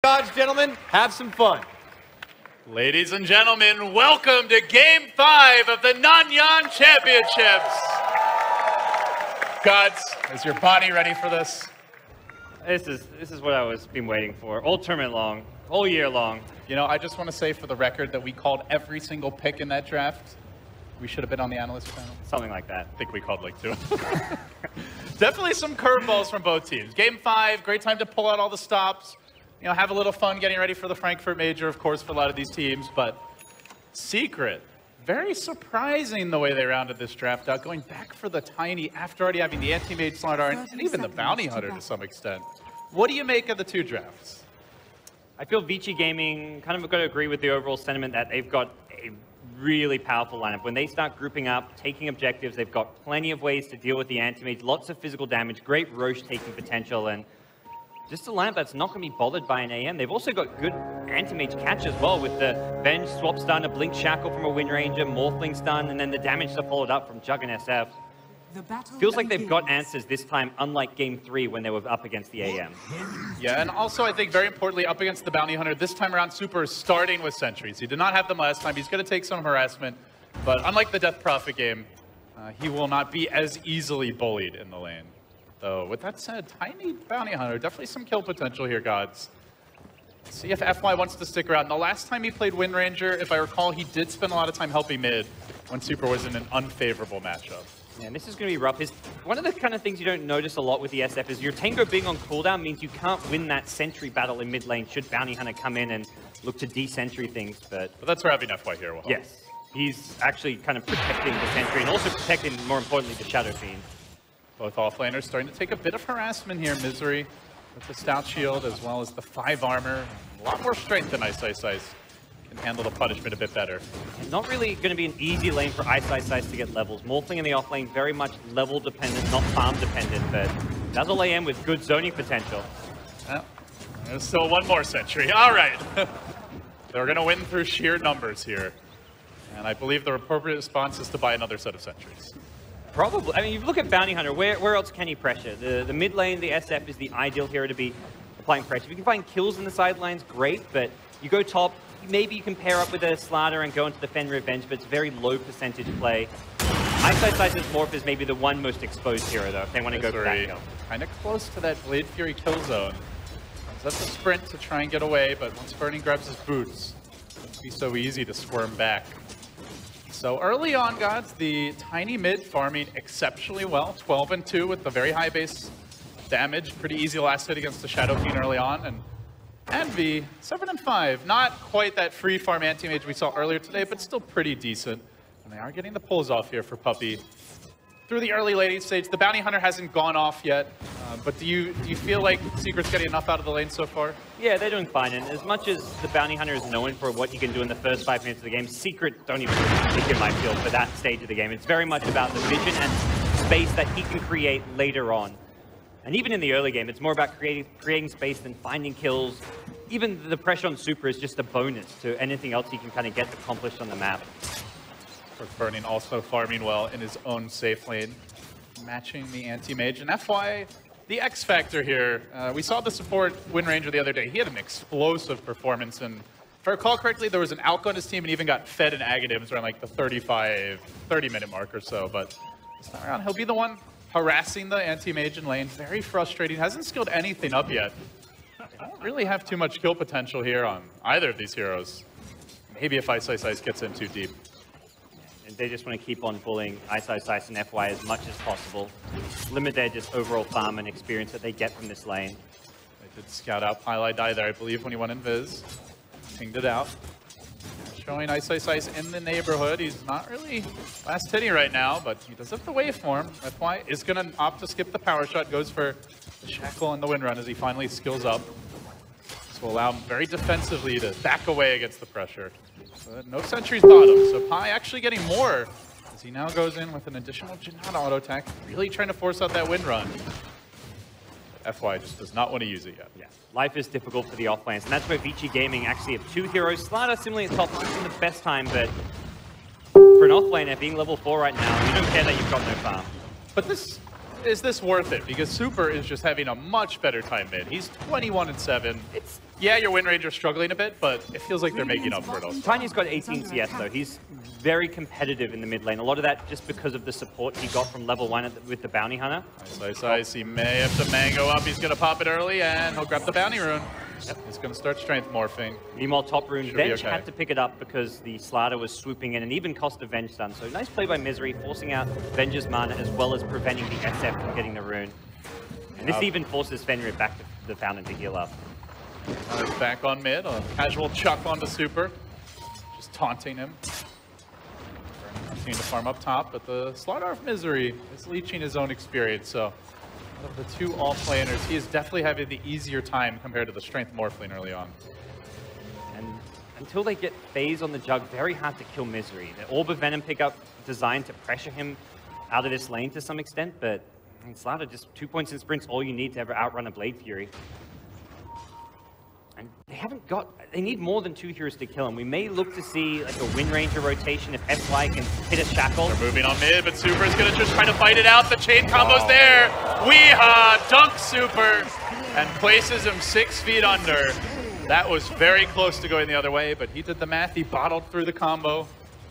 gods, gentlemen, have some fun. Ladies and gentlemen, welcome to Game 5 of the Nanyang Championships. Gods, is your body ready for this? This is what I was been waiting for. All tournament long, all year long. You know, I just want to say for the record that we called every single pick in that draft. We should have been on the analyst panel. Something like that. I think we called like 2. Definitely some curveballs from both teams. Game 5, great time to pull out all the stops. You know, have a little fun getting ready for the Frankfurt Major, of course, for a lot of these teams. But Secret, very surprising the way they rounded this draft out, going back for the Tiny after already having the anti-mage Slardar and even the Bounty Hunter to some extent. What do you make of the 2 drafts? I feel Vici Gaming kind of got to agree with the overall sentiment that they've got a really powerful lineup. When they start grouping up, taking objectives, they've got plenty of ways to deal with the anti-mage, lots of physical damage, great Roche taking potential, and just a lineup that's not going to be bothered by an AM. They've also got good anti-mage catch as well with the Venge swap stun, a Blink Shackle from a Wind Ranger, Morphling stun, and then the damage that followed up from Jug and SF. Feels like they've got answers this time, unlike Game 3 when they were up against the AM. Yeah, and also I think very importantly, up against the Bounty Hunter, this time around Super is starting with sentries. He did not have them last time. He's going to take some harassment, but unlike the Death Prophet game, he will not be as easily bullied in the lane. Though, with that said, Tiny Bounty Hunter, definitely some kill potential here, gods. Let's see if FY wants to stick around. The last time he played Wind Ranger, if I recall, he did spend a lot of time helping mid when Super was in an unfavorable matchup. Yeah, and this is going to be rough. One of the kind of things you don't notice a lot with the SF is your Tango being on cooldown means you can't win that sentry battle in mid lane should Bounty Hunter come in and look to de-sentry things, but that's where having FY here will help. Yes, he's actually kind of protecting the sentry and also protecting, more importantly, the Shadow Fiend. Both offlaners starting to take a bit of harassment here. Misery with the Stout Shield as well as the 5 armor. A lot more strength than Ice Ice Ice. Can handle the punishment a bit better. And not really going to be an easy lane for Ice Ice Ice to get levels. Morphling in the off lane, very much level dependent, not farm dependent, but Dazzle AM with good zoning potential. Well, there's still one more sentry. All right. They're going to win through sheer numbers here. And I believe the appropriate response is to buy another set of sentries. Probably. I mean, you look at Bounty Hunter, where else can he pressure? The mid lane, the SF is the ideal hero to be applying pressure. If you can find kills in the sidelines, great, but you go top, maybe you can pair up with a Slardar and go into the Fen Revenge, but it's very low percentage play. Ice Ice Ice's Morph is maybe the one most exposed hero, though, if they want to go for that kill. Kind of close to that Blade Fury kill zone. That's a sprint to try and get away, but once Burning grabs his boots, it'll be so easy to squirm back. So early on, gods, the Tiny mid farming exceptionally well. 12-2 with the very high base damage. Pretty easy last hit against the Shadow Fiend early on. And Envy, 7-5. Not quite that free farm anti-mage we saw earlier today, but still pretty decent. And they are getting the pulls off here for Puppey. Through the early late stage, the Bounty Hunter hasn't gone off yet. But do you feel like Secret's getting enough out of the lane so far? Yeah, they're doing fine. And as much as the Bounty Hunter is known for what you can do in the first 5 minutes of the game, Secret don't even pick in my field for that stage of the game. It's very much about the vision and space that he can create later on. And even in the early game, it's more about creating space than finding kills. Even the pressure on Super is just a bonus to anything else he can kind of get accomplished on the map. Burning also farming well in his own safe lane, matching the anti-mage. And FY, the X factor here, we saw the support Wind Ranger the other day. He had an explosive performance, and if I recall correctly, there was an Alk on his team and even got fed in Aghanim's around like the 30-minute mark or so. But this time around, he'll be the one harassing the anti-mage in lane. Very frustrating. Hasn't skilled anything up yet. I don't really have too much kill potential here on either of these heroes. Maybe if Ice Ice Ice gets in too deep. And they just want to keep on bullying Ice Ice Ice and FY as much as possible. Limit their just overall farm and experience that they get from this lane. They did scout out Pylai Die there, I believe, when he went invis. Pinged it out. Showing Ice Ice Ice in the neighborhood. He's not really last hitting right now, but he does have the waveform. FY is going to opt to skip the power shot, goes for the Shackle and the Wind Run as he finally skills up. This will allow him very defensively to back away against the pressure. So no sentries bottom, so Pi actually getting more as he now goes in with an additional Janata auto attack, really trying to force out that Wind Run. FY just does not want to use it yet. Yeah, life is difficult for the offlanes, and that's where Vici Gaming actually have 2 heroes. Slardar similarly at top, isn't the best time, but for an offlaner being level 4 right now, you don't care that you've got no farm. But is this worth it? Because Super is just having a much better time mid. He's 21-7. Yeah, your win range are struggling a bit, but it feels like they're making up for it also. Tiny's got 18 CS though. He's very competitive in the mid lane. A lot of that just because of the support he got from level 1 with the Bounty Hunter. Nice. He may have the mango up. He's going to pop it early, and he'll grab the bounty rune. Yep. He's going to start strength morphing. Meanwhile, top rune, Venge okay. had to pick it up because the Slardar was swooping in and even cost a Venge stun. So nice play by Misery, forcing out Venge's mana as well as preventing the SF from getting the rune. And this even forces Fenrir back to the fountain to heal up. Back on mid, a casual chuck onto Super. Just taunting him. Continuing to farm up top, but the Slardar of Misery is leeching his own experience, so of the two off-laners, he is definitely having the easier time compared to the Strength Morphling early on. And until they get phase on the Jug, very hard to kill Misery. The Orb of Venom pickup designed to pressure him out of this lane to some extent, but I mean, Slardar, just 2 points in sprints, all you need to ever outrun a Blade Fury. And they need more than 2 heroes to kill him. We may look to see like a Wind Ranger rotation if FY can hit a shackle. They're moving on mid, but Super is going to just try to fight it out. The chain combo's there. Weeha dunks Super and places him 6 feet under. That was very close to going the other way, but he did the math. He bottled through the combo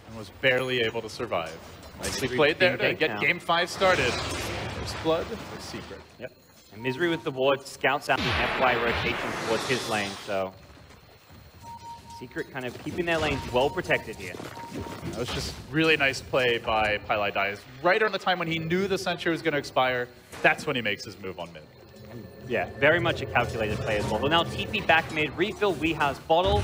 and was barely able to survive. Nicely played there to get game 5 started. First blood for Secret. Yep. And Misery with the ward scouts out the FY rotation towards his lane, so Secret kind of keeping their lanes well protected here. That was just really nice play by Pylai Dias. Right around the time when he knew the Sentry was going to expire, that's when he makes his move on mid. Yeah, very much a calculated play as well. Well, now TP back mid, refill Weeha's bottle.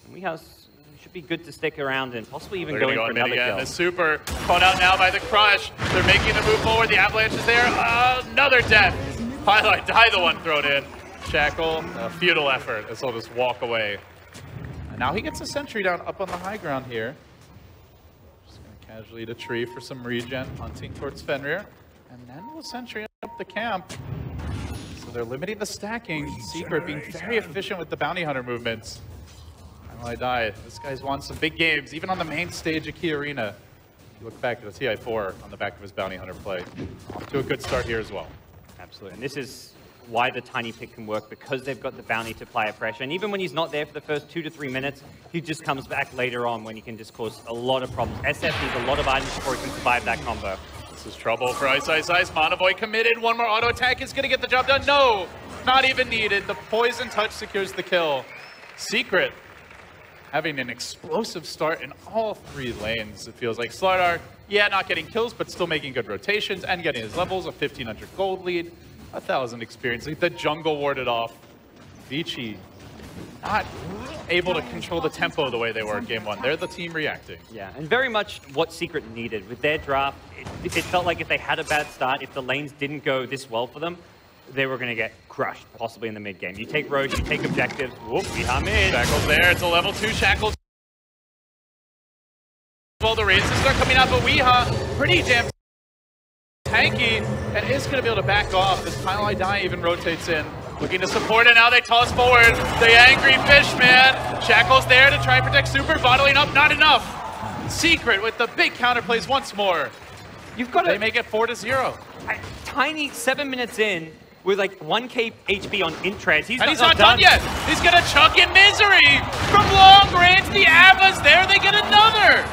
And Weeha's should be good to stick around and possibly even go in for another kill. The Super caught out now by the Crush. They're making the move forward. The Avalanche is there. Another death. Pylai Die the one thrown in. Shackle, a futile effort. This will just walk away. And now he gets a Sentry down up on the high ground here. Just going to casually to tree for some regen, hunting towards Fenrir. And then we'll Sentry up the camp. So they're limiting the stacking. Secret being very efficient with the Bounty Hunter movements. Pylai Die, this guy's won some big games, even on the main stage of Key Arena. If you look back at the TI4 on the back of his Bounty Hunter play. Off to a good start here as well. Absolutely, and this is why the Tiny pick can work, because they've got the Bounty to apply pressure. And even when he's not there for the first 2 to 3 minutes, he just comes back later on when he can just cause a lot of problems. SF needs a lot of items before he can survive that combo. This is trouble for Ice. Mana Boy committed. One more auto attack is going to get the job done. No, not even needed. The Poison Touch secures the kill. Secret having an explosive start in all 3 lanes, it feels like. Slardar, yeah, not getting kills, but still making good rotations and getting his levels, a 1,500 gold lead, 1,000 experience. The jungle warded off. Vici not able to control the tempo the way they were in game 1. They're the team reacting. Yeah, and very much what Secret needed. With their draft, it felt like if they had a bad start, if the lanes didn't go this well for them, they were going to get crushed, possibly in the mid game. You take Roche, you take objectives. Whoop, Weeha mid. Shackle's there. It's a level 2 Shackles. Well, the raises start coming out, but Weeha pretty damn tanky and is going to be able to back off as Pylai Die even rotates in. Looking to support it now. They toss forward. The angry fish, man. Shackle's there to try and protect Super. Bottling up, not enough. Secret with the big counter plays once more. You've got They make it 4-0. Tiny 7 minutes in with like 1k HP on Intrez. He's not done yet. He's going to chuck in Misery. From long range, the Ava's there. They get another.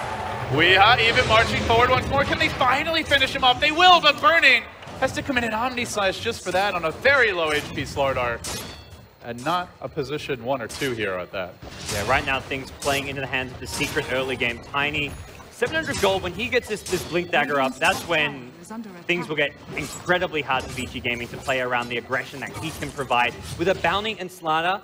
Weeha even marching forward once more. Can they finally finish him off? They will, but Burning has to come in an Omni Slash just for that on a very low HP Slardar. And not a position 1 or 2 hero at that. Yeah, right now things playing into the hands of the Secret early game. Tiny, 700 gold. When he gets this Blink Dagger up, that's when things will get incredibly hard for Vici Gaming to play around the aggression that he can provide. With a Bounty and Slardar,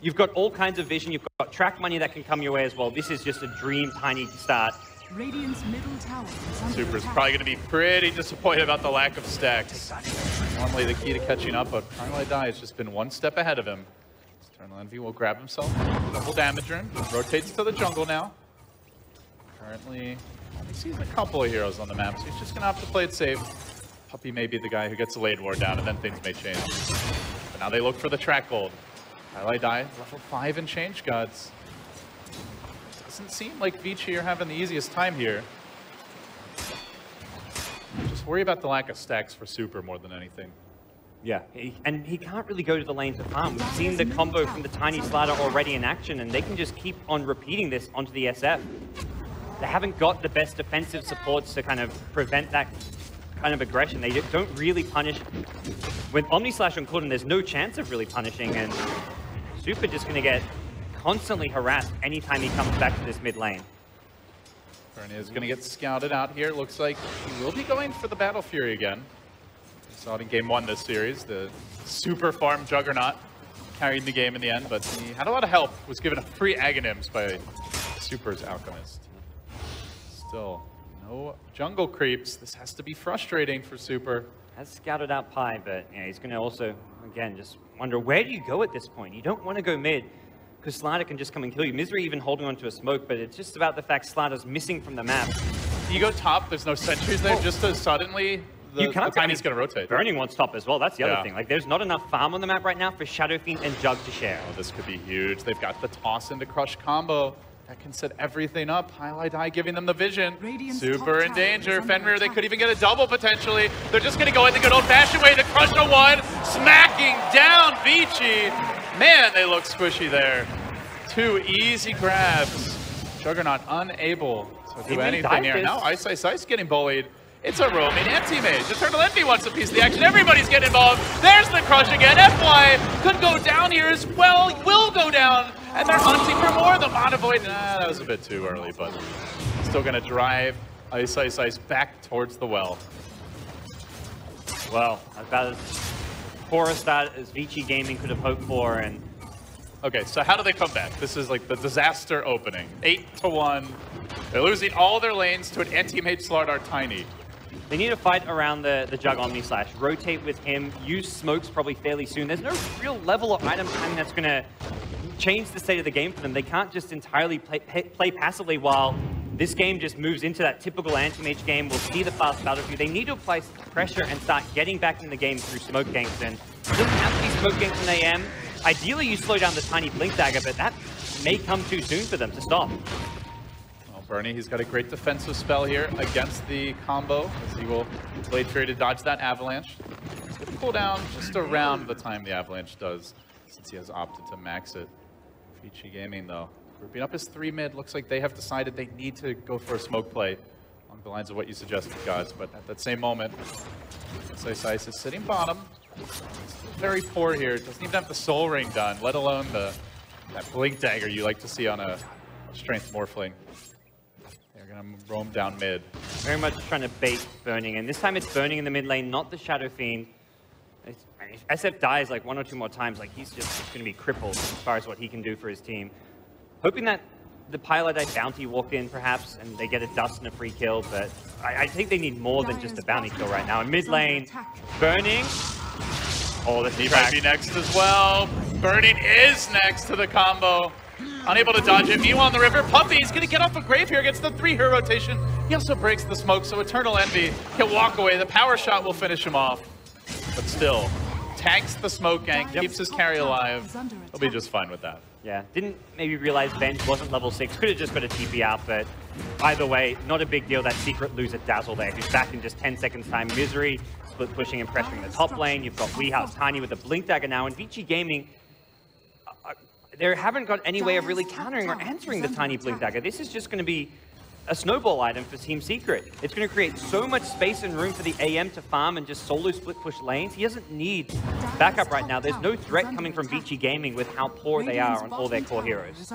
you've got all kinds of vision. You've got track money that can come your way as well. This is just a dream Tiny start. Radiant's middle tower is under Super's attack. probably going to be pretty disappointed about the lack of stacks. Normally the key to catching up, but Pylai Die has just been 1 step ahead of him. Eternal Envy will grab himself, double damage rune, rotates to the jungle now. Currently, only sees a couple of heroes on the map, so he's just going to have to play it safe. Puppy may be the guy who gets the lane ward down, and then things may change. But now they look for the track gold. Pylai Die, level 5 and change gods. Doesn't seem like Vici are having the easiest time here. Just worry about the lack of stacks for Super more than anything. Yeah, and he can't really go to the lane to farm. We've seen the combo from the Tiny Slider already in action, and they can just keep on repeating this onto the SF. They haven't got the best defensive supports to kind of prevent that kind of aggression. They don't really punish. With Omni Slash on Corden, there's no chance of really punishing, and Super just going to get constantly harassed anytime he comes back to this mid lane. Bernie is going to get scouted out here. Looks like he will be going for the Battle Fury again. We saw it in game 1 this series. The super farm Juggernaut carried the game in the end, but he had a lot of help. Was given a free Aghanims by Super's Alchemist. Still, no jungle creeps. This has to be frustrating for Super. Has scouted out Pi, but yeah, he's going to also, again, just wonder, where do you go at this point? You don't want to go mid, because Slider can just come and kill you. Misery even holding onto a smoke, but it's just about the fact Slider's missing from the map. You go top, there's no sentries there, just as suddenly the Tiny's going to rotate. Burning wants top as well, that's the other thing. Like, there's not enough farm on the map right now for Shadow Fiend and Jug to share. Oh, this could be huge. They've got the toss into crush combo. That can set everything up. Highlight Eye giving them the vision. Super in danger. Fenrir, they could even get a double potentially. They're just going to go in the good old-fashioned way to crush a one. Smacking down Vici. Man, they look squishy there. 2 easy grabs. Juggernaut unable to do anything here. Now Ice getting bullied. It's a roaming anti-mage. Eternal Envy wants a piece of the action. Everybody's getting involved. There's the crush again. FY could go down here as well. Will go down. And they're hunting for more. The Mana Void. Nah, that was a bit too early, but still going to drive Ice back towards the well. Well, about as poor a start as Vici Gaming could have hoped for. And okay, so how do they come back? This is like the disaster opening. 8-1. They're losing all their lanes to an anti-mage Slardar Tiny. they need to fight around the Jug Omni Slash, rotate with him, use smokes probably fairly soon. There's no real level of item timing that's going to change the state of the game for them. They can't just entirely play passively while this game just moves into that typical anti-mage game. We'll see the fast battle view. They need to apply pressure and start getting back in the game through smoke ganks. And it doesn't have to be smoke ganks from AM. Ideally, you slow down the tiny blink dagger, but that may come too soon for them to stop. Well, Bernie, he's got a great defensive spell here against the combo, as he will Blade Fury to dodge that avalanche. He's going to cool down just around the time the avalanche does, since he has opted to max it. Vici Gaming, though, grouping up his 3 mid. Looks like they have decided they need to go for a smoke play along the lines of what you suggested, guys. But at that same moment, Ice is sitting bottom. Still very poor here. Doesn't even have the soul ring done, let alone that blink dagger you like to see on a strength morphling. They're gonna roam down mid. Very much trying to bait Burning, and this time it's Burning in the mid lane, not the Shadow Fiend. If SF dies like 1 or 2 more times, like he's just going to be crippled as far as what he can do for his team. Hoping that the Pilot Eye bounty walk in perhaps, and they get a dust and a free kill, but I think they need more than just a bounty kill right now. In mid lane, Burning. Oh, he might be next as well. Burning is next to the combo. Unable to dodge it. Meanwhile on the river, Puppy's going to get off a grave here against the 3-hero rotation. He also breaks the smoke, so Eternal Envy can walk away. The power shot will finish him off. But still, tanks the smoke gank, keeps his carry alive. He'll be just fine with that. Yeah, didn't maybe realize Venge wasn't level 6. Could have just got a TP out, but either way, not a big deal. That secret loser Dazzle there, who's back in just 10 seconds time. Misery, split pushing and pressuring the top lane. You've got Weehouse Tiny with a blink dagger now, and Vici Gaming, they haven't got any way of really countering or answering the tiny blink dagger. This is just going to be a snowball item for Team Secret. It's going to create so much space and room for the AM to farm and just solo split push lanes. He doesn't need backup right now. There's no threat coming from Vici Gaming with how poor they are on all their core heroes.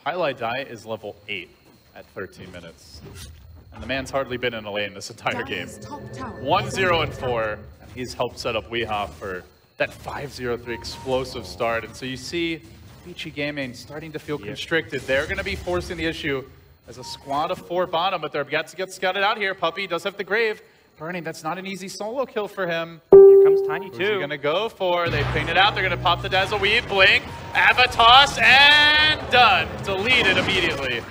Highlight Die is level 8 at 13 minutes. And the man's hardly been in a lane this entire game. 1-0-4, and he's helped set up Weehoff for that 5-0-3 explosive start. And so you see Vici Gaming starting to feel constricted. They're going to be forcing the issue as a squad of 4 bottom, but they're about to get scouted out here. Puppy does have the grave. Burning, that's not an easy solo kill for him. Here comes Tiny too. Who's he going to go for? They ping it out. They're going to pop the Dazzle Weave, blink, Avatos, and done. Deleted immediately.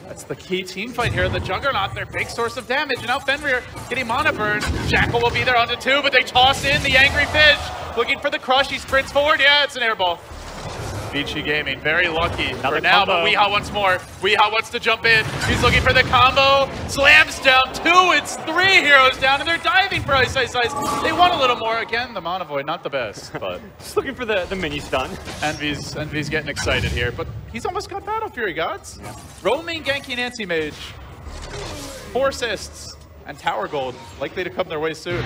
That's the key team fight here. The Juggernaut, their big source of damage. And now Fenrir getting mana burn. Jackal will be there onto 2, but they toss in the Angry Fish. Looking for the crush. He sprints forward. Yeah, it's an airball. Vici Gaming, very lucky Another for now, combo. but Weehaw once more. Weehaw wants to jump in. He's looking for the combo. Slams down 2. It's 3 heroes down, and they're diving for Ice Ice Ice. They want a little more. Again, the Monovoid, not the best, but Just looking for the mini stun. Envy's getting excited here, but he's almost got Battle Fury, Gods. Yeah. Roaming Genki Anti-Mage. 4 assists and Tower Gold, likely to come their way soon.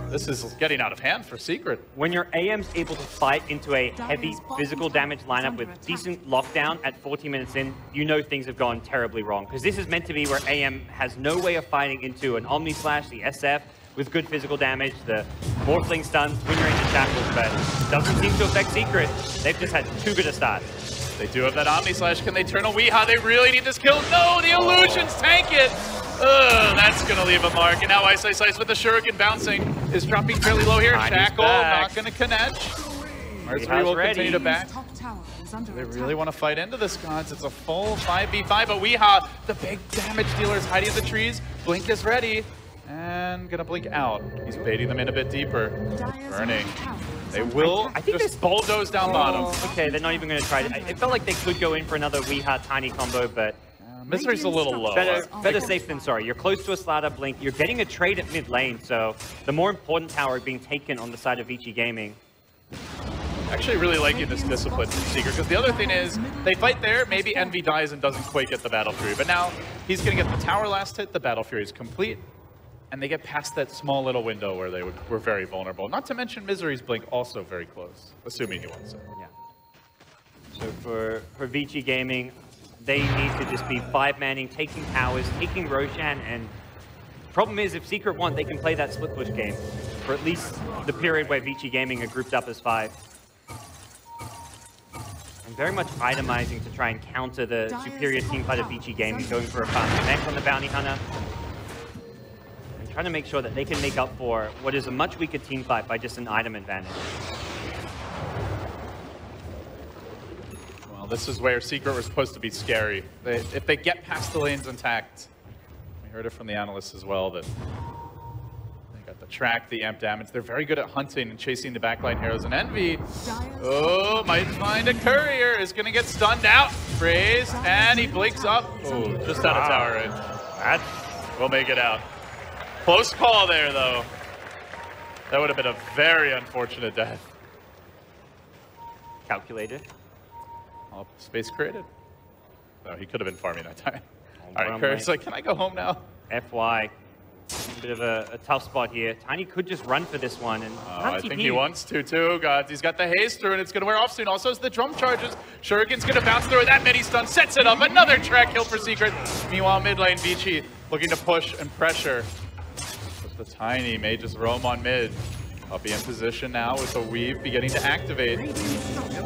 This is getting out of hand for Secret. When your AM's able to fight into a heavy physical damage lineup with decent lockdown at 40 minutes in, you know things have gone terribly wrong. Because this is meant to be where AM has no way of fighting into an Omni Slash, the SF, with good physical damage, the Morphling stuns, win range and shackles, but doesn't seem to affect Secret. They've just had too good a start. They do have that Omni Slash. Can they turn a Weehaw? They really need this kill. No, the illusions tank it. Ugh, that's going to leave a mark. And now Ice Ice Ice with the Shuriken bouncing is dropping fairly low here. Tiny's Shackle, back. not going to connect. Mercury will continue to back. They really want to fight into this, Gods. It's a full 5v5, but Weehaw, the big damage dealer, is hiding in the trees. Blink is ready. And going to blink out. He's baiting them in a bit deeper. Burning. They will I think just bulldoze down bottom. Okay, they're not even going to try. It felt like they could go in for another Weehaw Tiny combo, but Misery's a little low. better safe than sorry. You're close to a Slaughter Blink. You're getting a trade at mid lane, so the more important tower being taken on the side of Vici Gaming. Actually really liking this discipline from Secret, because the other thing is, they fight there, maybe Envy dies and doesn't quite get the Battle Fury, but now he's going to get the tower last hit, the Battle Fury is complete, and they get past that small little window where they were very vulnerable. Not to mention Misery's Blink also very close, assuming he wants it. Yeah. So for Vici Gaming, they need to just be 5-manning, taking towers, taking Roshan, and problem is, if Secret want, they can play that split push game for at least the period where Vici Gaming are grouped up as 5. And very much itemizing to try and counter the superior team fight of Vici Gaming, going for a fast mech on the Bounty Hunter. And trying to make sure that they can make up for what is a much weaker team fight by just an item advantage. This is where Secret was supposed to be scary. If they get past the lanes intact, we heard it from the analysts as well, that they got the track, the amp damage. They're very good at hunting and chasing the backline heroes. And Envy, oh, might find a courier, is going to get stunned out. Phrase, and he blinks up. Oh, just out of tower range. That will make it out. Close call there, though. That would have been a very unfortunate death. Calculated. Space created. No, he could have been farming that time. Oh, all right, Curry's like, can I go home now? FY. A bit of a tough spot here. Tiny could just run for this one. And I think he wants to, too. God, he's got the haste through, and it's going to wear off soon. Also, as the drum charges, Shuriken's going to bounce through that mini stun, sets it up. Another track kill for Secret. Meanwhile, mid lane, Vici looking to push and pressure. But the Tiny may just roam on mid. I'll be in position now with the weave beginning to activate.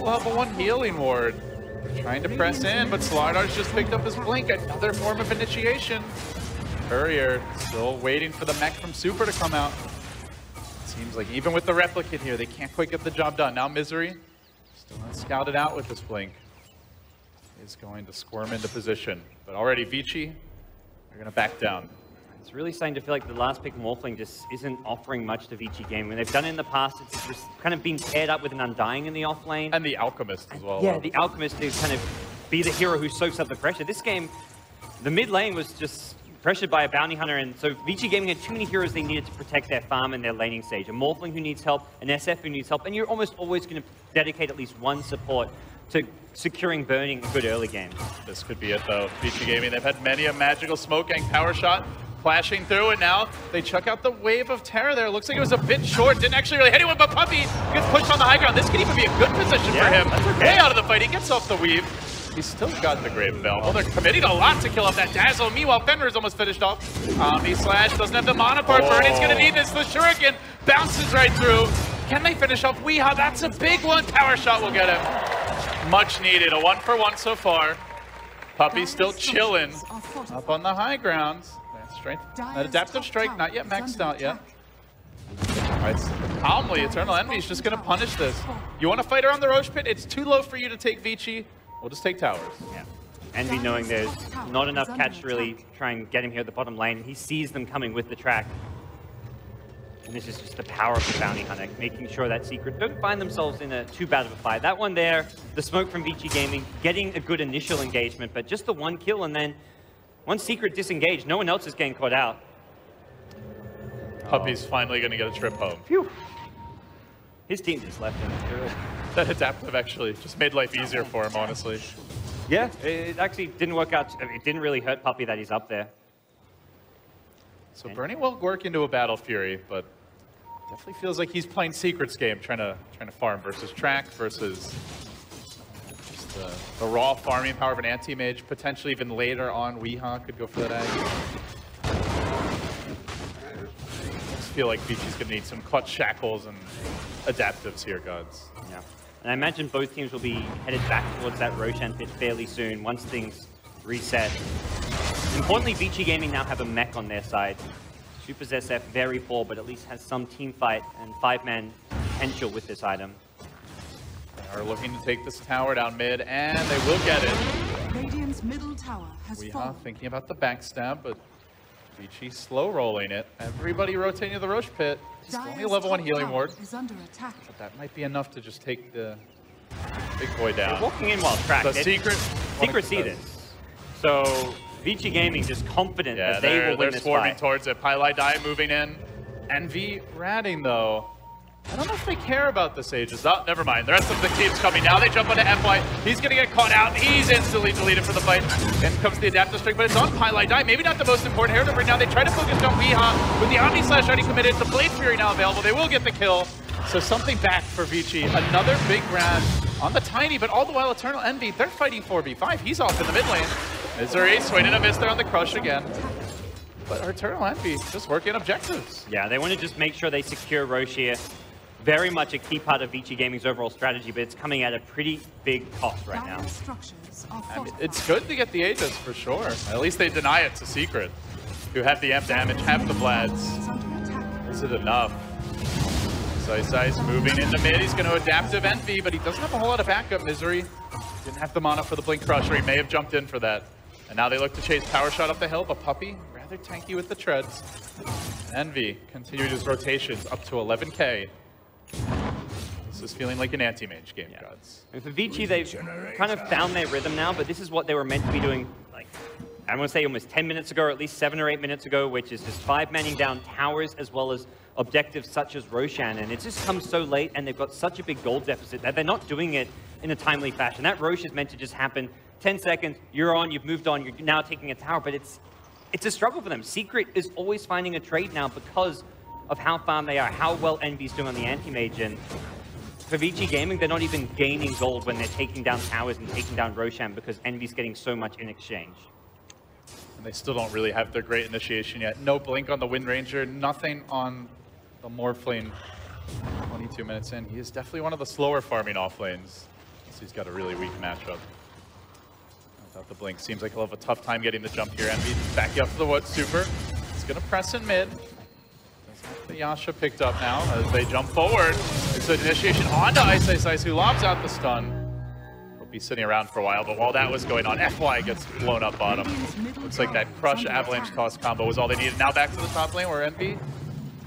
Level 1 healing ward. Trying to press in, but Slardar's just picked up his blink. Another form of initiation. Courier still waiting for the mech from Super to come out. Seems like even with the replicant here, they can't quite get the job done. Now Misery, still not scouted out with this blink, is going to squirm into position. But already Vici are going to back down. It's really starting to feel like the last pick Morphling just isn't offering much to Vici Gaming. When they've done it in the past, it's just kind of been paired up with an Undying in the off lane. And the Alchemist as well. Yeah, the Alchemist to kind of be the hero who soaks up the pressure. This game, the mid lane was just pressured by a Bounty Hunter, and so Vici Gaming had too many heroes they needed to protect their farm and their laning stage. A Morphling who needs help, an SF who needs help, and you're almost always going to dedicate at least one support to securing burning a good early game. This could be it though. Vici Gaming, they've had many a magical smoke gang power shot flashing through, and now they chuck out the wave of terror there. Looks like it was a bit short, didn't actually really hit anyone, but Puppy gets pushed on the high ground. This could even be a good position for him. Way out of the fight, he gets off the weave. He's still got the Grave Bell. Well, they're committing a lot to kill off that Dazzle. Meanwhile, Fenrir is almost finished off. Omni Slash doesn't have the mana part. Burning's gonna need this. The Shuriken bounces right through. Can they finish off Weehaw? That's a big one. Power shot will get him. Much needed. A 1-for-1 so far. Puppy still chilling up on the high ground. Strength, that adaptive strike, not yet maxed out yet. Right, calmly, Eternal Envy is just going to punish this. You want to fight around the Roche Pit? It's too low for you to take Vici. We'll just take towers. Yeah. Envy knowing there's not enough catch to really try and get him here at the bottom lane. He sees them coming with the track. And this is just the power of the Bounty Hunter, making sure that Secret don't find themselves in a too bad of a fight. That one there, the smoke from Vici Gaming, getting a good initial engagement, but just the one kill, and then once Secret disengaged, no one else is getting caught out. Puppy's finally going to get a trip home. Phew. His team just left him. That adaptive actually just made life easier for him, honestly. Yeah, it actually didn't work out. I mean, it didn't really hurt Puppy that he's up there. So Bernie will work into a Battle Fury, but definitely feels like he's playing Secret's game, trying to farm versus track versus just the raw farming power of an anti-mage. Potentially even later on, Weehaw could go for that ag. I just feel like Vici's going to need some clutch shackles and adaptives here, gods. Yeah. And I imagine both teams will be headed back towards that Roshan pit fairly soon once things reset. Importantly, Vici Gaming now have a mech on their side. Super's SF very poor, but at least has some team fight and 5-man potential with this item. They are looking to take this tower down mid, and they will get it. Radiant's middle tower has Weehaw fallen. thinking about the backstab, but Vici slow rolling it. Everybody rotating to the Roche pit. Just only a level 1 healing ward. Is under attack. But that might be enough to just take the big boy down. They're walking in while tracked. The Secret see this. So Vici Gaming just confident that they will win they're this swarming fight. towards it. Pylai Die moving in. Envy ratting though. I don't know if they care about the Sages. Oh, never mind. The rest of the team's coming now. They jump onto FY. He's going to get caught out. He's instantly deleted for the fight. In comes the adaptive string, but it's on Pylai Die. Maybe not the most important hero to bring down. They try to focus on Weehaw with the Omni Slash already committed. The Blade Fury now available. They will get the kill. So something back for Vici. Another big grab on the Tiny, but all the while Eternal Envy, they're fighting 4v5. He's off in the mid lane. Misery swinging a miss there on the Crush again. But Eternal Envy just working objectives. Yeah, they want to just make sure they secure Roche here. Very much a key part of Vici Gaming's overall strategy, but it's coming at a pretty big cost right now. I mean, it's good to get the Aegis for sure. At least they deny it to Secret, who have the amp damage, have the Vlads. Is it enough? Size moving into mid. He's going to adaptive Envy, but he doesn't have a whole lot of backup. Misery didn't have the mana for the Blink Crusher. He may have jumped in for that. And now they look to chase Power Shot up the hill, but Puppy rather tanky with the treads. Envy continuing his rotations up to 11k. This is feeling like an anti-mage game, gods. And for Vici, they've kind of found their rhythm now, but this is what they were meant to be doing, like, I want to say almost 10 minutes ago, or at least 7 or 8 minutes ago, which is just 5-manning down towers as well as objectives such as Roshan. And it just comes so late, and they've got such a big gold deficit that they're not doing it in a timely fashion. That Roche is meant to just happen. 10 seconds, you're on, you've moved on, you're now taking a tower, but it's a struggle for them. Secret is always finding a trade now because of how farm they are, how well Envy's doing on the anti-mage, and for Vici Gaming, they're not even gaining gold when they're taking down towers and taking down Roshan because Envy's getting so much in exchange. And they still don't really have their great initiation yet. No blink on the Wind Ranger, nothing on the Morphling. 22 minutes in. He is definitely one of the slower farming off lanes. So he's got a really weak matchup. Without the blink, seems like he'll have a tough time getting the jump here. Envy back up to the what super. He's gonna press in mid. The Yasha picked up now as they jump forward. It's an initiation onto Ice, who lobs out the stun. He'll be sitting around for a while, but while that was going on, FY gets blown up bottom. Looks like that Crush Avalanche cost combo was all they needed. Now back to the top lane where Envy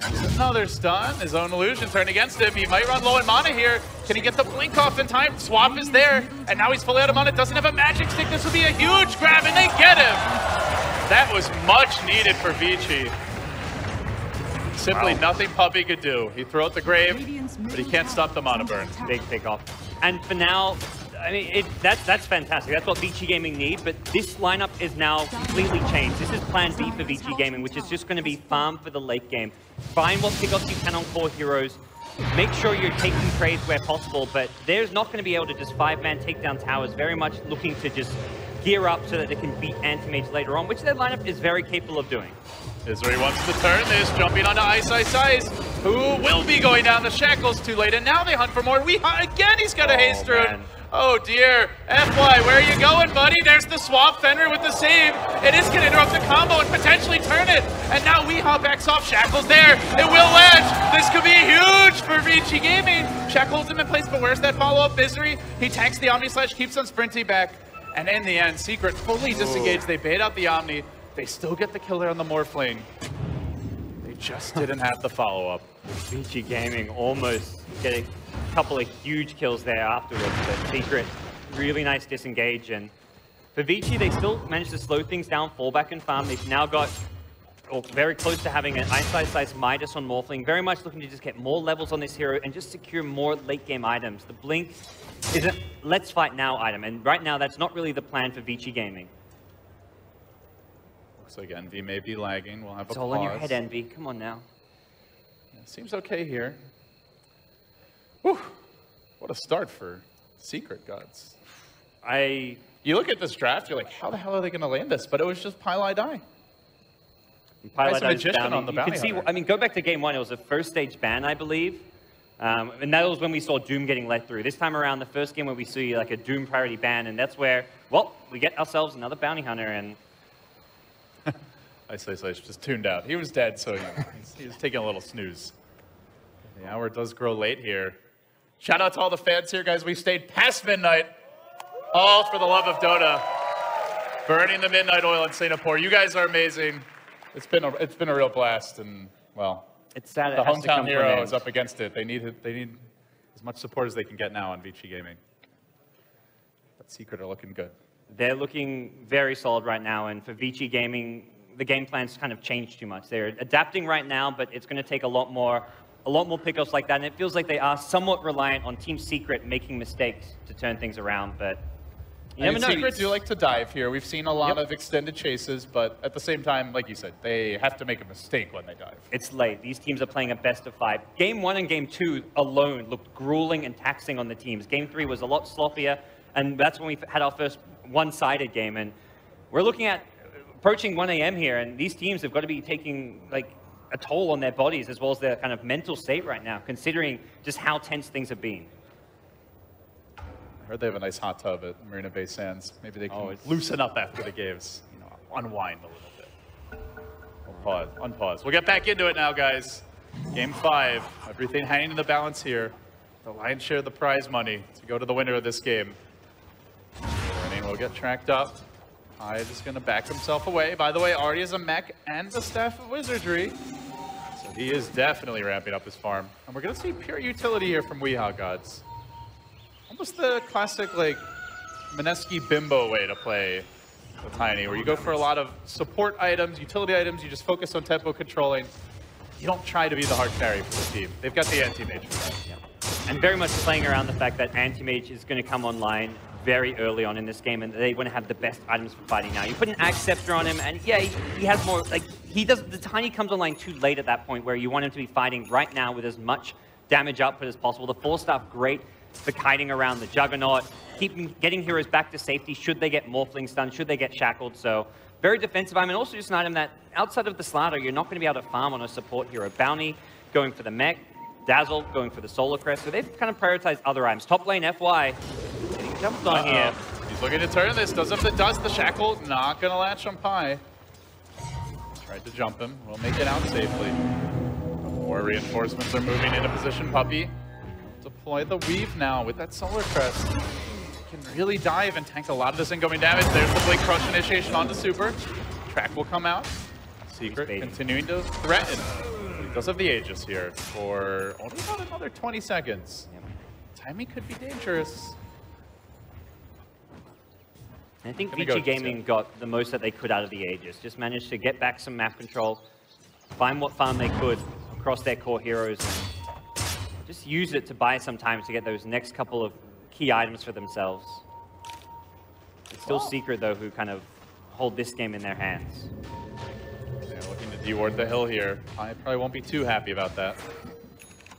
has another stun. His own illusion turned against him. He might run low in mana here. Can he get the blink off in time? Swap is there, and now he's fully out of mana. Doesn't have a magic stick. This would be a huge grab, and they get him. That was much needed for Vici. Simply nothing Puppy could do. He threw out the grave, but he can't stop the mana burn. Big pick-off. And for now, I mean, that's fantastic. That's what Vici Gaming need, but this lineup is now completely changed. This is plan B for Vici Gaming, which is just going to be farm for the late game. Find what pickoffs you can on core heroes. Make sure you're taking trades where possible, but there's not going to be able to just 5-man take down towers. Very much looking to just gear up so that they can beat anti-mage later on, which their lineup is very capable of doing. Misery wants to turn this, jumping onto Ice, who will be going down the shackles too late, and now they hunt for more. Again, he's got a haste rune. Oh dear, FY, where are you going, buddy? There's the swap, Fenrir with the save. It is going to interrupt the combo and potentially turn it. And now Weehaw backs off, Shackles there. It will ledge. This could be huge for Vici Gaming. Shackle holds him in place, but where's that follow-up? Misery, he tanks the Omni Slash, keeps on sprinting back. And in the end, Secret fully disengaged. They bait out the Omni. They still get the kill there on the Morphling. They just didn't have the follow-up. Vici Gaming almost getting a couple of huge kills there afterwards, but Secret, really nice disengage. And for Vici, they still managed to slow things down, fall back and farm. They've now got, or very close to having an Ice Midas on Morphling, very much looking to just get more levels on this hero and just secure more late-game items. The Blink is a let's fight now item, and right now that's not really the plan for Vici Gaming. Looks like Envy may be lagging. We'll have It's a all pause. on your head, Envy. Come on now. Yeah, seems okay here. Whew. What a start for Secret, gods. You look at this draft, you're like, how the hell are they going to land this? But it was just Pile Die. Nice magician on the bounty you can see, hunter. I mean, go back to game 1. It was a first stage ban, I believe. And that was when we saw Doom getting let through. This time around, the first game where we see like a Doom priority ban, and that's where, well, we get ourselves another bounty hunter, and Ice just tuned out. He was dead, so he was taking a little snooze. The hour does grow late here. Shout out to all the fans here, guys. We stayed past midnight, all for the love of Dota. Burning the midnight oil in Singapore. You guys are amazing. It's been a real blast, and well, it's sad the it has to hometown come to an hero end. is up against it. They need as much support as they can get now on Vici Gaming. But Secret are looking good. They're looking very solid right now, and for Vici Gaming, the game plan's kind of changed too much. They're adapting right now, but it's going to take a lot more pickups like that, and it feels like they are somewhat reliant on Team Secret making mistakes to turn things around, but you never know. Secret do like to dive here. We've seen a lot of extended chases, but at the same time, like you said, they have to make a mistake when they dive. It's late. These teams are playing a best of 5. Game 1 and Game 2 alone looked grueling and taxing on the teams. Game 3 was a lot sloppier, and that's when we had our first one-sided game, and we're looking at approaching 1 a.m. here, and these teams have got to be taking like a toll on their bodies as well as their kind of mental state right now, considering just how tense things have been. I heard they have a nice hot tub at Marina Bay Sands. Maybe they can loosen up after the games, unwind a little bit. We'll unpause. We'll get back into it now, guys. Game 5, everything hanging in the balance here. The lion's share of the prize money to go to the winner of this game. Burning will get tracked up. Hyde is going to back himself away. By the way, already has a mech and the Staff of Wizardry. So he is definitely ramping up his farm. And we're going to see pure utility here from Weehaw Gods. Almost the classic, like, Mineski Bimbo way to play the Tiny, where you go for a lot of support items, utility items, you just focus on tempo controlling. You don't try to be the hard carry for the team. They've got the anti-mage for that. Yeah. And very much playing around the fact that anti-mage is going to come online very early on in this game, and they want to have the best items for fighting now. You put an Axe Scepter on him, and yeah, he has more, like, the Tiny comes online too late at that point where you want him to be fighting right now with as much damage output as possible. The 4-staff, great for kiting around the Juggernaut, getting heroes back to safety should they get Morphling done, should they get shackled. So very defensive item, and also just an item that outside of the Slatter, you're not going to be able to farm on a support hero. Bounty going for the mech, Dazzle going for the Solar Crest, so they've kind of prioritized other items. Top lane FY getting jumped on here. He's looking to turn this, does the shackle, not going to latch on Pi. Tried to jump him, will make it out safely. More reinforcements are moving into position, Puppy. Deploy the weave now with that Solar Crest. Can really dive and tank a lot of this incoming damage. There's the Blink Crush initiation onto Super. Track will come out. Secret continuing to threaten. But he does have the Aegis here for only about another 20 seconds. Timing could be dangerous. I think Vici Gaming got the most that they could out of the Aegis. Just managed to get back some map control, find what farm they could across their core heroes, and just use it to buy some time to get those next couple of key items for themselves. It's still Secret, though, who kind of hold this game in their hands. They're looking to deward the hill here. I probably won't be too happy about that.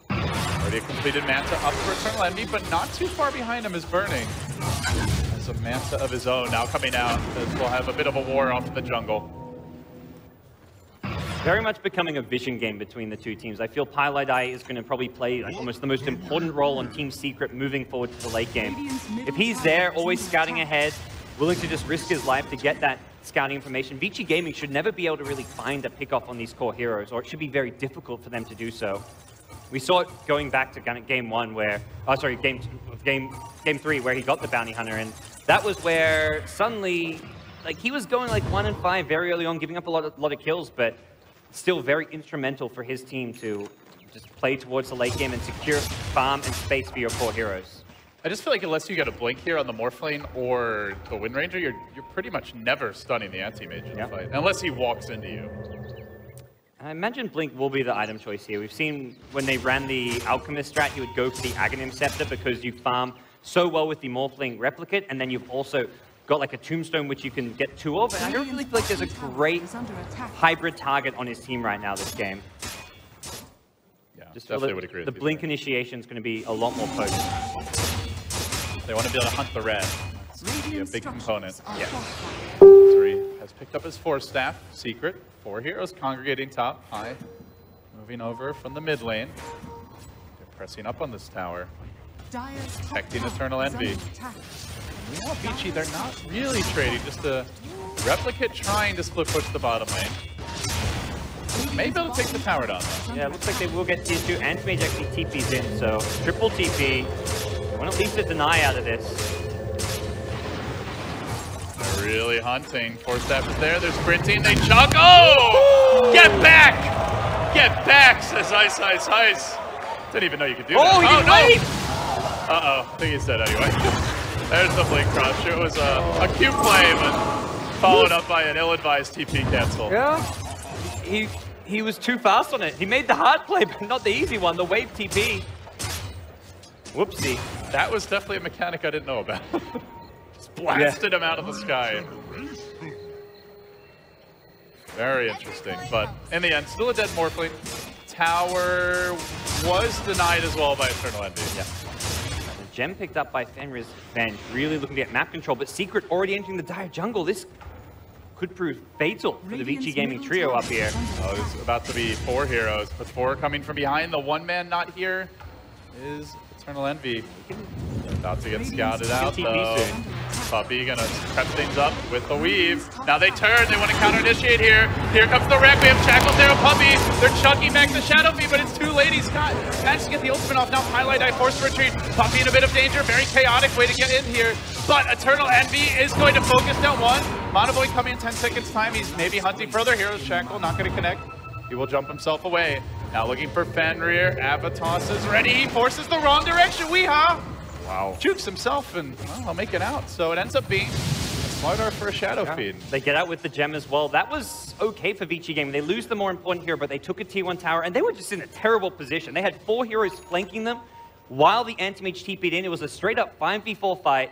Already a completed Manta up for Eternal Envy, but not too far behind him is Burning. Has a Manta of his own now coming out. We'll have a bit of a war off the jungle. Very much becoming a vision game between the two teams. I feel Pylai is going to probably play like almost the most important role on Team Secret moving forward to the late game. If he's there, always scouting ahead, willing to just risk his life to get that scouting information, Vici Gaming should never be able to really find a pickoff on these core heroes, or it should be very difficult for them to do so. We saw it going back to game 1 where, game 3 where he got the Bounty Hunter, and that was where suddenly, like, he was going like 1 and 5 very early on, giving up a lot of kills, but still very instrumental for his team to just play towards the late game and secure farm and space for your core heroes. I just feel like unless you get a blink here on the Morph lane or the Wind Ranger, you're pretty much never stunning the anti-mage in the fight, unless he walks into you. I imagine Blink will be the item choice here. We've seen when they ran the Alchemist strat, he would go for the Aghanim Scepter because you farm so well with the Morphling Replicate, and then you've also got like a Tombstone which you can get 2 of. And I don't really feel like there's a great hybrid target on his team right now this game. Yeah, just definitely would agree with the you Blink there. initiation is going to be a lot more potent. They want to be able to hunt the red. That's going to be a big component. Yeah. Three has picked up his Force Staff. Secret. 4 heroes congregating top. High. Moving over from the mid lane. They're pressing up on this tower. Protecting Eternal Envy. Yeah, Vici, they're not really trading. Just a Replicate trying to split push the bottom lane. Maybe they'll take the tower down though. Yeah, it looks like they will get tier 2. Anti-Mage actually TP's in, so triple TP. They want at least a deny out of this. They're really hunting. Force Staff is there. They're sprinting. They chuck. Oh! Get back! Get back, says Ice Ice Ice. Didn't even know you could do that. He didn't wait! Uh-oh. I think he's dead anyway. There's the Blink Crush. It was a cute play, but followed up by an ill-advised TP cancel. Yeah. He was too fast on it. He made the hard play, but not the easy one, the wave TP. Whoopsie. That was definitely a mechanic I didn't know about. Just blasted him out of the sky. Very interesting, but in the end, still a dead Morphling. Tower was denied as well by Eternal Envy. Yeah. The gem picked up by Fenris Venge, really looking to get map control, but Secret already entering the dire jungle. This could prove fatal for the Vici Gaming trio up here. Oh, there's about to be 4 heroes, but 4 coming from behind. The one man not here is Eternal Envy. About to get scouted out though. Puppy gonna prep things up with the weave. Now they turn, they want to counter-initiate here. Here comes the wreck, we have Shackles there, Puppy. They're chucking back the Shadow Fiend, but it's too late. He's got managed to get the ultimate off. Now Highlight Eye forced to retreat. Puppy in a bit of danger, very chaotic way to get in here. But Eternal Envy is going to focus down one. Monoboy coming in 10 seconds time. He's maybe hunting for other heroes. Shackle not going to connect. He will jump himself away. Now looking for Fenrir. Avatos is ready. He forces the wrong direction. Weehaw! Wow. Jukes himself and, well, he'll make it out. So it ends up being a smart art for a Shadow Fiend. They get out with the gem as well. That was okay for Vici Gaming. They lose the more important hero, but they took a tier 1 tower, and they were just in a terrible position. They had 4 heroes flanking them while the anti-mage TP'd in. It was a straight-up 5v4 fight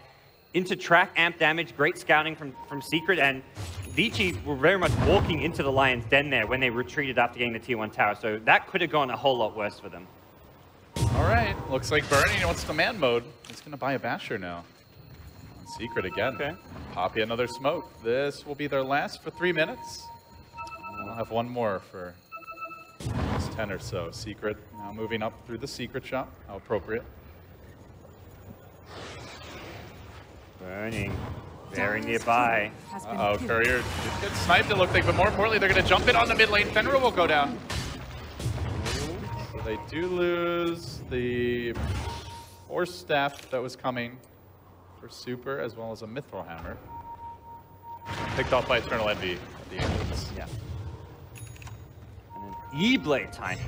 into track amp damage. Great scouting from Secret, and Vici were very much walking into the Lion's Den there when they retreated after getting the tier 1 tower. So that could have gone a whole lot worse for them. All right, looks like Bernie wants command mode. He's going to buy a Basher now. On Secret again. Okay. Poppy another smoke. This will be their last for 3 minutes. We'll have one more for 10 or so. Secret now moving up through the Secret shop. How appropriate. Burning. Very nearby. Uh-oh, Courier just gets sniped it looked like, but more importantly, they're going to jump in on the mid lane. Fenrir will go down. So they do lose the Force Staff that was coming for Super, as well as a Mithril Hammer. Picked off by Eternal Envy at the entrance. Yeah. And then E-Blade Tiny.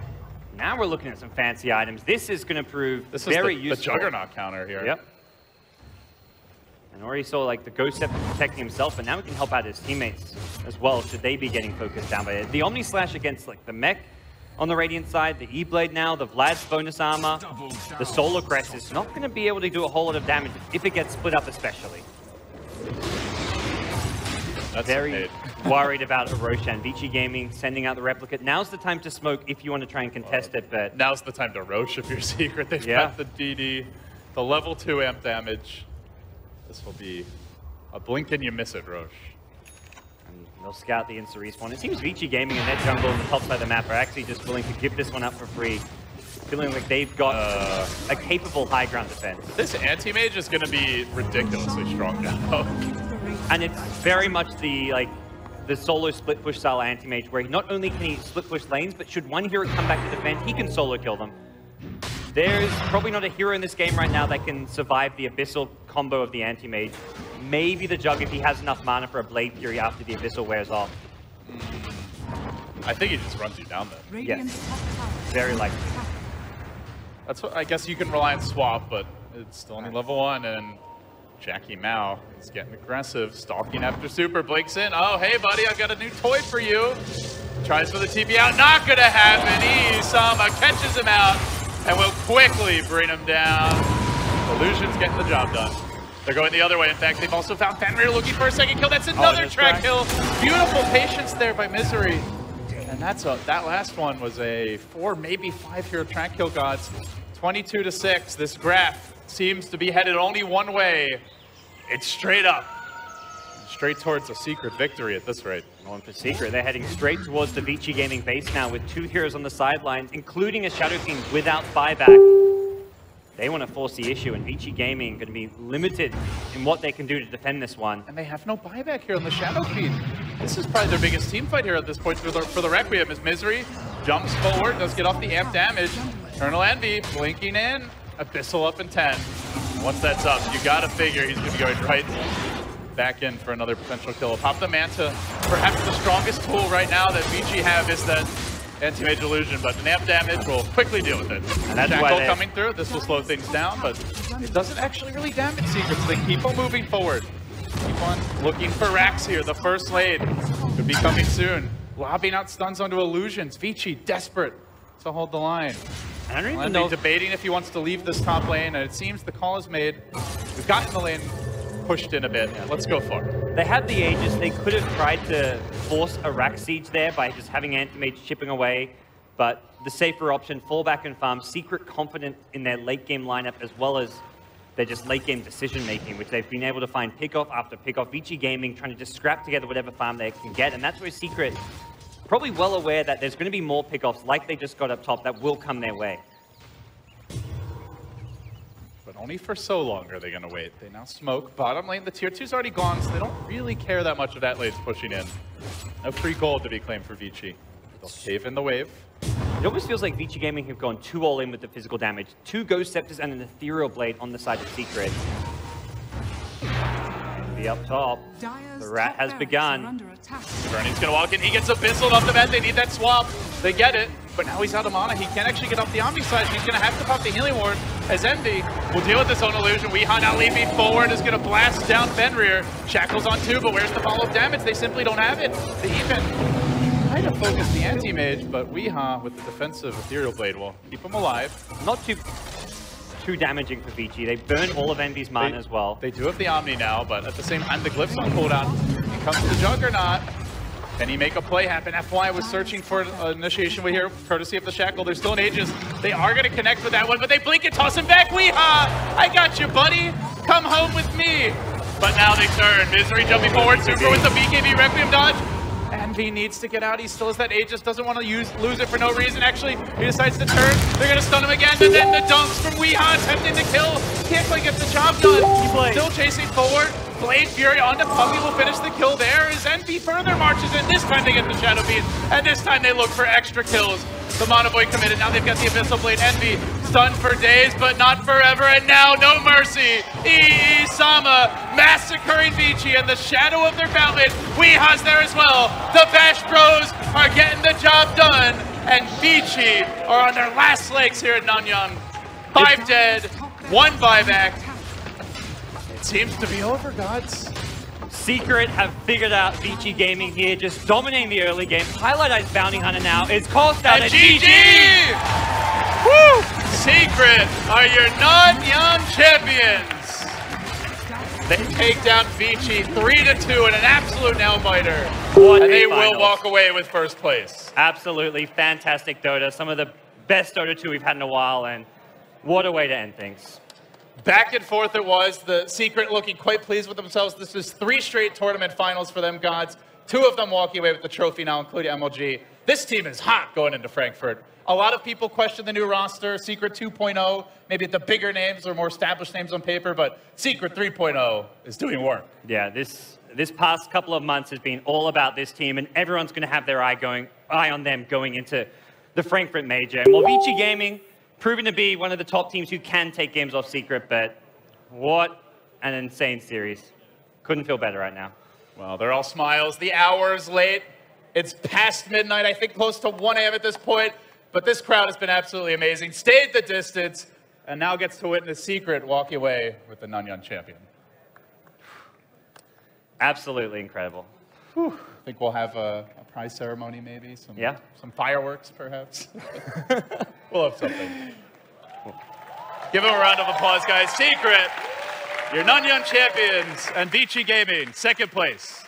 Now we're looking at some fancy items. This is going to prove very useful. The Juggernaut counter here. Yep. And already saw like the Ghost Scepter protecting himself, but now he can help out his teammates as well, should they be getting focused down by it. The Omni Slash against like the mech on the Radiant side, the E-Blade now, the Vlad's bonus armor, the Solar Crest is not going to be able to do a whole lot of damage if it gets split up especially. That's very worried about Roshan. Vici Gaming sending out the Replicate. Now's the time to smoke if you want to try and contest it, but... Now's the time to Roche if you're Secret. They've got the DD, the level 2 amp damage. This will be a blink and you miss it, Roche. And they'll scout the insta-respawn. It seems Vici Gaming and their jungle on the top side of the map are actually just willing to give this one up for free. Feeling like they've got a capable high ground defense. This anti-mage is going to be ridiculously strong now. And it's very much the solo split push style anti-mage where not only can he split push lanes, but should one hero come back to defend, he can solo kill them. There's probably not a hero in this game right now that can survive the Abyssal combo of the anti-mage. Maybe the Jug if he has enough mana for a Blade Fury after the Abyssal wears off. I think he just runs you down then. Radiant's top tower. Very likely. That's what I guess you can rely on swap, but it's still only level 1, and Jackie Mao is getting aggressive, stalking after super, blinks in. Oh, hey buddy, I've got a new toy for you. Tries for the TP out, not gonna happen. Sama catches him out and will quickly bring him down. Illusion's getting the job done. They're going the other way. In fact, they've also found Fenrir looking for a second kill. That's another track kill. Beautiful patience there by Misery. And that last one was a 4, maybe 5 hero track kill, gods. 22-6. This graph seems to be headed only one way. It's straight up. Straight towards a Secret victory at this rate. Going for Secret. They're heading straight towards the Vici Gaming base now with 2 heroes on the sidelines, including a Shadow King without buyback. They want to force the issue, and Vici Gaming going to be limited in what they can do to defend this one. And they have no buyback here on the Shadow King. This is probably their biggest team fight here at this point for the Requiem, as Misery jumps forward, does get off the amp damage. Eternal Envy blinking in. Abyssal up in 10. Once that's up, you gotta figure he's gonna be going right back in for another potential kill. Pop the Manta. Perhaps the strongest tool right now that Vici have is that anti-mage illusion, but an amp damage will quickly deal with it. And that's Shackle coming through. This will slow things down, but it doesn't actually really damage Secret, so they keep on moving forward. Keep on looking for racks here. The first lane could be coming soon. Lobbing out stuns onto illusions. Vici desperate to hold the line. I don't even know. Debating if he wants to leave this top lane, and it seems the call is made. We've gotten the lane pushed in a bit. Let's go for it. They have the Aegis. They could have tried to force a rack siege there by just having anti-mage chipping away, but the safer option, fall back and farm. Secret confident in their late game lineup as well as their just late game decision making, which they've been able to find pick-off after pick-off. Vici Gaming trying to just scrap together whatever farm they can get, and that's where Secret probably well aware that there's going to be more pick-offs like they just got up top that will come their way. But only for so long are they going to wait. They now smoke bottom lane. The tier 2's already gone, so they don't really care that much if that lane's pushing in. No free gold to be claimed for Vici. They'll cave in the wave. It almost feels like Vici Gaming have gone too all in with the physical damage. 2 Ghost Scepters and an Ethereal Blade on the side of Secret. Be up top. The rat has begun. Burning's gonna walk in, he gets Abyssal off the bat, they need that swap. They get it, but now he's out of mana. He can't actually get off the Omni side, he's gonna have to pop the Healing Ward as Envy will deal with this own illusion. Weehaw now leaping forward is gonna blast down Fenrir. Shackles on 2, but where's the follow-up damage? They simply don't have it. They even try to focus the anti-mage, but Weehaw with the defensive Ethereal Blade will keep him alive. Not too damaging for Vici. They burn all of Envy's mana as well. They do have the Omni now, but at the same time, the Glyph's on cooldown. Here comes the Juggernaut. Can he make a play happen? FY was searching for an initiation way here, courtesy of the Shackle. There's still an Aegis. They are going to connect with that one, but they blink and toss him back. Weehaw! I got you, buddy. Come home with me. But now they turn. Misery jumping forward. Super with the BKB Requiem dodge. Envy needs to get out. He still has that Aegis. Doesn't want to lose it for no reason. Actually, he decides to turn. They're going to stun him again. And then the dunks from Weehaw attempting to kill. Can't quite get the job done. Still chasing forward. Blade Fury onto Puppy will finish the kill there as Envy further marches in. This time they get the Shadow Beam. And this time they look for extra kills. The Mana Boy committed. Now they've got the Abyssal Blade. Envy stunned for days, but not forever. And now no mercy. Sama massacring Vici and the shadow of their fountain. Weehaw's there as well. The Bash Bros are getting the job done. And Vici are on their last legs here at Nanyang. 5 dead, 1 buyback. It seems to be over, gods. Secret have figured out Vici Gaming here, just dominating the early game. Highlight Bounty Hunter now is cost out and at GG! Woo! Secret are your Nanyang champions. They take down Vici 3-2 in an absolute nail-biter. And they will walk away with first place. Absolutely fantastic Dota. Some of the best Dota 2 we've had in a while, and what a way to end things. Back and forth it was. The Secret looking quite pleased with themselves. This is 3 straight tournament finals for them, gods. 2 of them walking away with the trophy now, including MLG. This team is hot going into Frankfurt. A lot of people question the new roster, Secret 2.0, maybe the bigger names or more established names on paper, but Secret 3.0 is doing work. Yeah, this past couple of months has been all about this team, and everyone's going to have their eye on them going into the Frankfurt Major. And while Vici Gaming proven to be one of the top teams who can take games off Secret, but what an insane series. Couldn't feel better right now. Well, they're all smiles. The hour's late. It's past midnight, I think close to 1 a.m. at this point, but this crowd has been absolutely amazing. Stayed the distance, and now gets to witness Secret walk away with the Nanyang champion. Absolutely incredible. Whew. I think we'll have a prize ceremony, maybe some fireworks, perhaps. We'll have something. Give him a round of applause, guys. Secret, your Nanyang champions, and Vici Gaming, second place.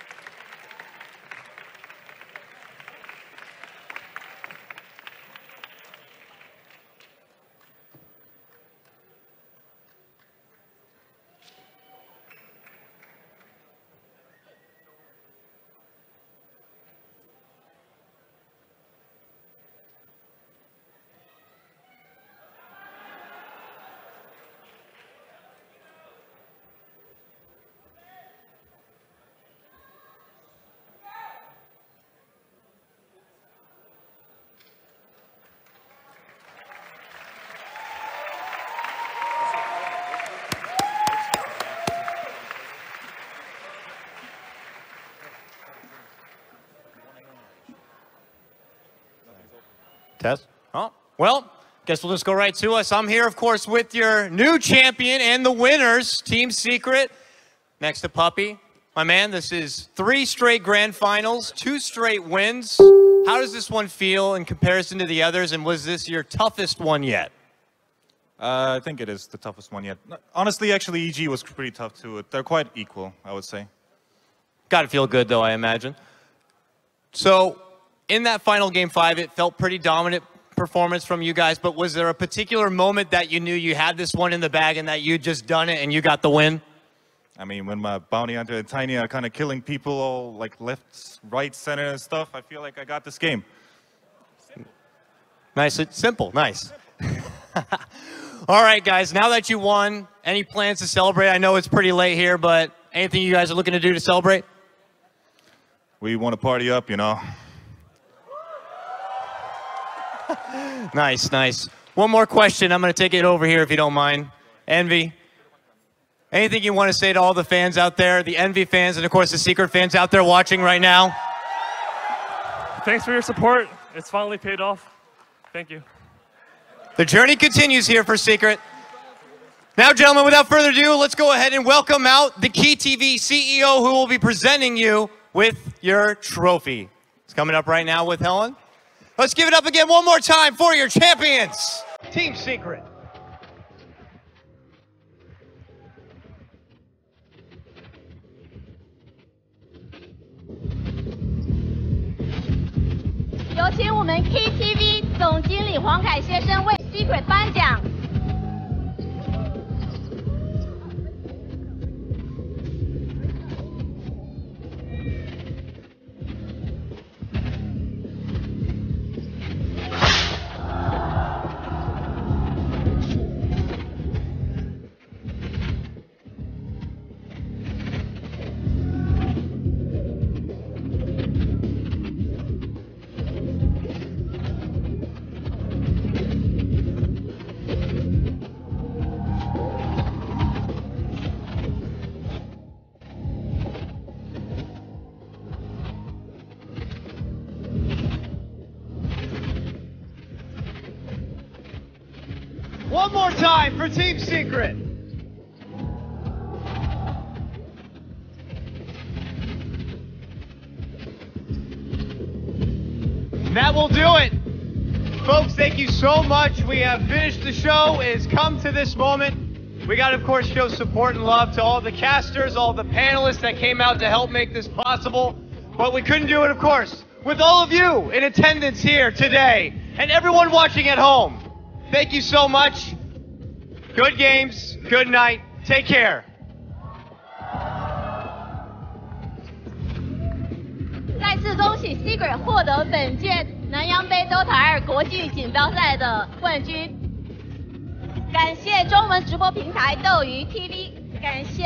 Test? Oh, well, guess we'll just go right to us. I'm here, of course, with your new champion and the winners, Team Secret. Next to Puppy. My man, this is 3 straight grand finals, 2 straight wins. How does this one feel in comparison to the others, and was this your toughest one yet? I think it is the toughest one yet. Honestly, actually, EG was pretty tough too. They're quite equal, I would say. Got to feel good, though, I imagine. So, in that final game 5, it felt pretty dominant performance from you guys, but was there a particular moment that you knew you had this one in the bag and that you'd just done it and you got the win? I mean, when my bounty hunter and Tiny are kind of killing people all like left, right, center and stuff, I feel like I got this game. Nice, simple, nice. All right, guys, now that you won, any plans to celebrate? I know it's pretty late here, but anything you guys are looking to do to celebrate? We want to party up, you know. Nice, nice. One more question. I'm going to take it over here if you don't mind. Envy, anything you want to say to all the fans out there, the Envy fans, and of course the Secret fans out there watching right now? Thanks for your support. It's finally paid off. Thank you. The journey continues here for Secret. Now, gentlemen, without further ado, let's go ahead and welcome out the Key TV CEO who will be presenting you with your trophy. It's coming up right now with Helen. Let's give it up again one more time for your champions, Team Secret.有请我们 Key TV 总经理黄凯先生为 Secret 颁奖。One more time for Team Secret. That will do it. Folks, thank you so much. We have finished the show. It has come to this moment. We got to, of course, show support and love to all the casters, all the panelists that came out to help make this possible. But we couldn't do it, of course, with all of you in attendance here today and everyone watching at home. Thank you so much. Good games. Good night. Take care. 再次恭喜 Secret 获得本届南洋杯 Dota 2国际锦标赛的冠军。感谢中文直播平台斗鱼 TV， 感谢